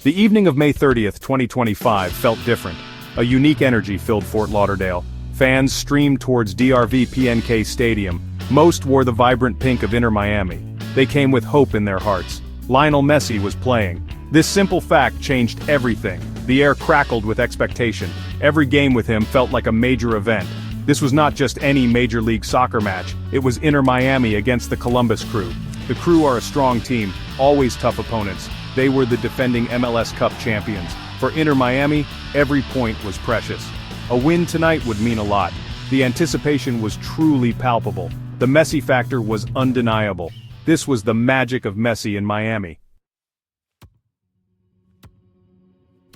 The evening of May 30th, 2025 felt different. A unique energy filled Fort Lauderdale. Fans streamed towards DRV PNK Stadium. Most wore the vibrant pink of Inter Miami. They came with hope in their hearts. Lionel Messi was playing. This simple fact changed everything. The air crackled with expectation. Every game with him felt like a major event. This was not just any Major League Soccer match, it was Inter Miami against the Columbus Crew. The Crew are a strong team, always tough opponents. They were the defending MLS Cup champions. For Inter Miami, every point was precious. A win tonight would mean a lot. The anticipation was truly palpable. The Messi factor was undeniable. This was the magic of Messi in Miami.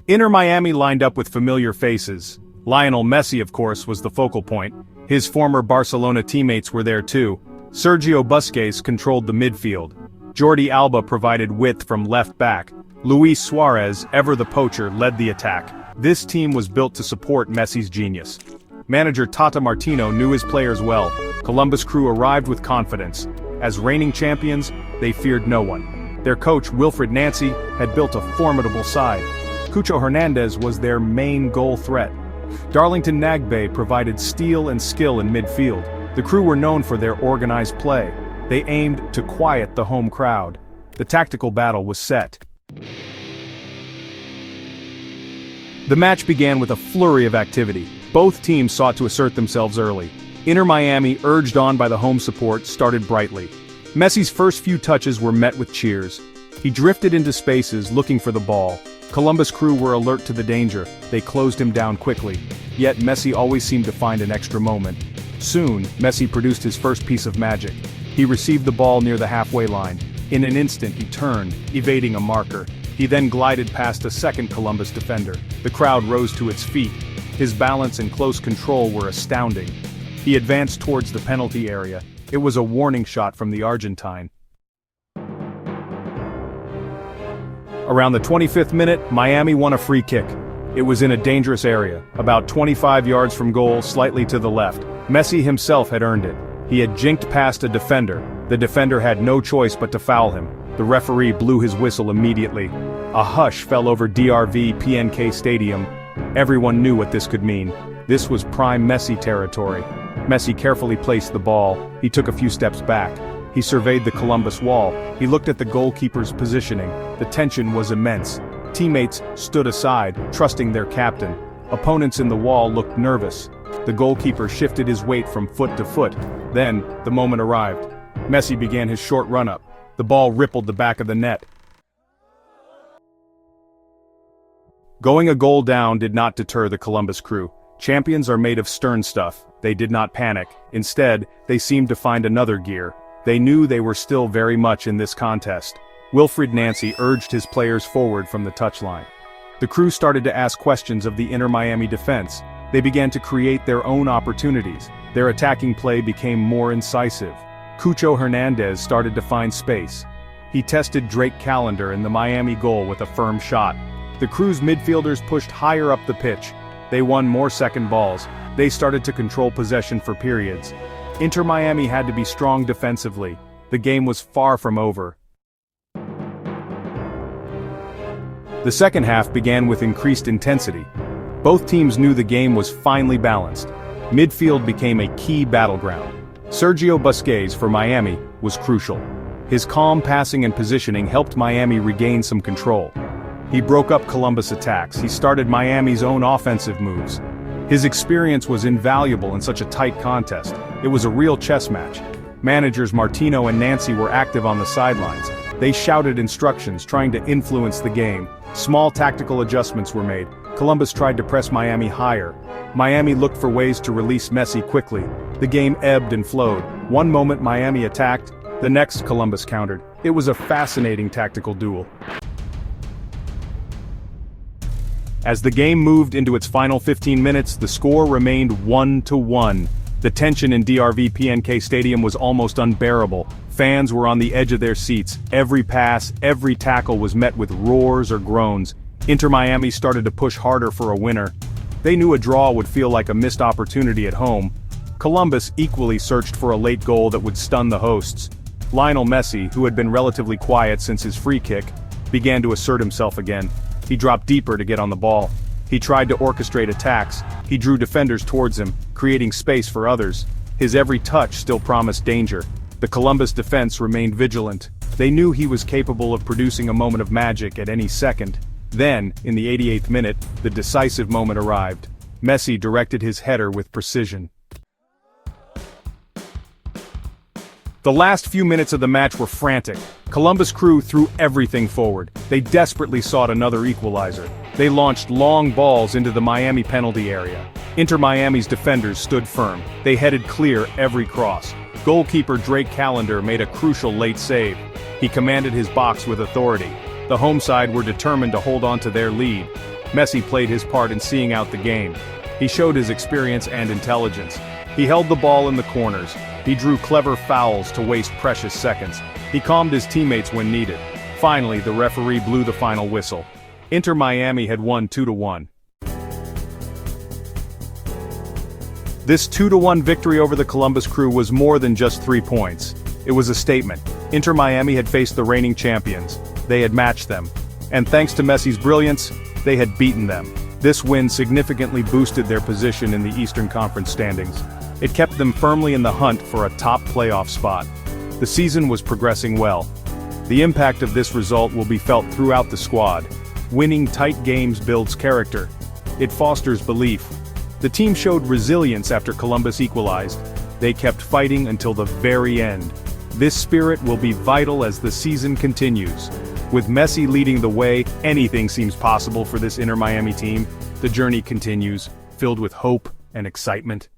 Inter Miami lined up with familiar faces. Lionel Messi, of course, was the focal point. His former Barcelona teammates were there too. Sergio Busquets controlled the midfield. Jordi Alba provided width from left back. Luis Suarez, ever the poacher, led the attack. This team was built to support Messi's genius. Manager Tata Martino knew his players well. Columbus Crew arrived with confidence. As reigning champions, they feared no one. Their coach, Wilfried Nancy, had built a formidable side. Cucho Hernandez was their main goal threat. Darlington Nagbe provided steel and skill in midfield. The Crew were known for their organized play. They aimed to quiet the home crowd. The tactical battle was set. The match began with a flurry of activity. Both teams sought to assert themselves early. Inter Miami, urged on by the home support, started brightly. Messi's first few touches were met with cheers. He drifted into spaces looking for the ball. Columbus Crew were alert to the danger. They closed him down quickly. Yet Messi always seemed to find an extra moment. Soon, Messi produced his first piece of magic. He received the ball near the halfway line. In an instant he turned, evading a marker. He then glided past a second Columbus defender. The crowd rose to its feet. His balance and close control were astounding. He advanced towards the penalty area. It was a warning shot from the Argentine. Around the 25th minute, Miami won a free kick. It was in a dangerous area, about 25 yards from goal, slightly to the left. Messi himself had earned it. He had jinked past a defender. The defender had no choice but to foul him. The referee blew his whistle immediately. A hush fell over DRV PNK Stadium. Everyone knew what this could mean. This was prime Messi territory. Messi carefully placed the ball. He took a few steps back. He surveyed the Columbus wall. He looked at the goalkeeper's positioning. The tension was immense. Teammates stood aside, trusting their captain. Opponents in the wall looked nervous. The goalkeeper shifted his weight from foot to foot. Then, the moment arrived. Messi began his short run-up. The ball rippled the back of the net. Going a goal down did not deter the Columbus Crew. Champions are made of stern stuff. They did not panic. Instead, they seemed to find another gear. They knew they were still very much in this contest. Wilfried Nancy urged his players forward from the touchline. The Crew started to ask questions of the Inter Miami defense. They began to create their own opportunities. Their attacking play became more incisive. Cucho Hernandez started to find space. He tested Drake Callender in the Miami goal with a firm shot. The Crew's midfielders pushed higher up the pitch. They won more second balls. They started to control possession for periods. Inter Miami had to be strong defensively. The game was far from over. The second half began with increased intensity. Both teams knew the game was finely balanced. Midfield became a key battleground. Sergio Busquets for Miami was crucial. His calm passing and positioning helped Miami regain some control. He broke up Columbus attacks. He started Miami's own offensive moves. His experience was invaluable in such a tight contest. It was a real chess match. Managers Martino and Nancy were active on the sidelines. They shouted instructions, trying to influence the game. Small tactical adjustments were made. Columbus tried to press Miami higher. Miami looked for ways to release Messi quickly. The game ebbed and flowed. One moment Miami attacked, the next Columbus countered. It was a fascinating tactical duel. As the game moved into its final 15 minutes, the score remained 1-1. The tension in DRV PNK Stadium was almost unbearable. Fans were on the edge of their seats. Every pass, every tackle was met with roars or groans. Inter Miami started to push harder for a winner. They knew a draw would feel like a missed opportunity at home. Columbus equally searched for a late goal that would stun the hosts. Lionel Messi, who had been relatively quiet since his free kick, began to assert himself again. He dropped deeper to get on the ball. He tried to orchestrate attacks. He drew defenders towards him, creating space for others. His every touch still promised danger. The Columbus defense remained vigilant. They knew he was capable of producing a moment of magic at any second. Then, in the 88th minute, the decisive moment arrived. Messi directed his header with precision. The last few minutes of the match were frantic. Columbus Crew threw everything forward. They desperately sought another equalizer. They launched long balls into the Miami penalty area. Inter Miami's defenders stood firm. They headed clear every cross. Goalkeeper Drake Callender made a crucial late save. He commanded his box with authority. The home side were determined to hold on to their lead. Messi played his part in seeing out the game. He showed his experience and intelligence. He held the ball in the corners. He drew clever fouls to waste precious seconds. He calmed his teammates when needed. Finally, the referee blew the final whistle. Inter Miami had won 2-1. This 2-1 victory over the Columbus Crew was more than just 3 points. It was a statement. Inter Miami had faced the reigning champions. They had matched them. And thanks to Messi's brilliance, they had beaten them. This win significantly boosted their position in the Eastern Conference standings. It kept them firmly in the hunt for a top playoff spot. The season was progressing well. The impact of this result will be felt throughout the squad. Winning tight games builds character. It fosters belief. The team showed resilience after Columbus equalized. They kept fighting until the very end. This spirit will be vital as the season continues. With Messi leading the way, anything seems possible for this Inter Miami team. The journey continues, filled with hope and excitement.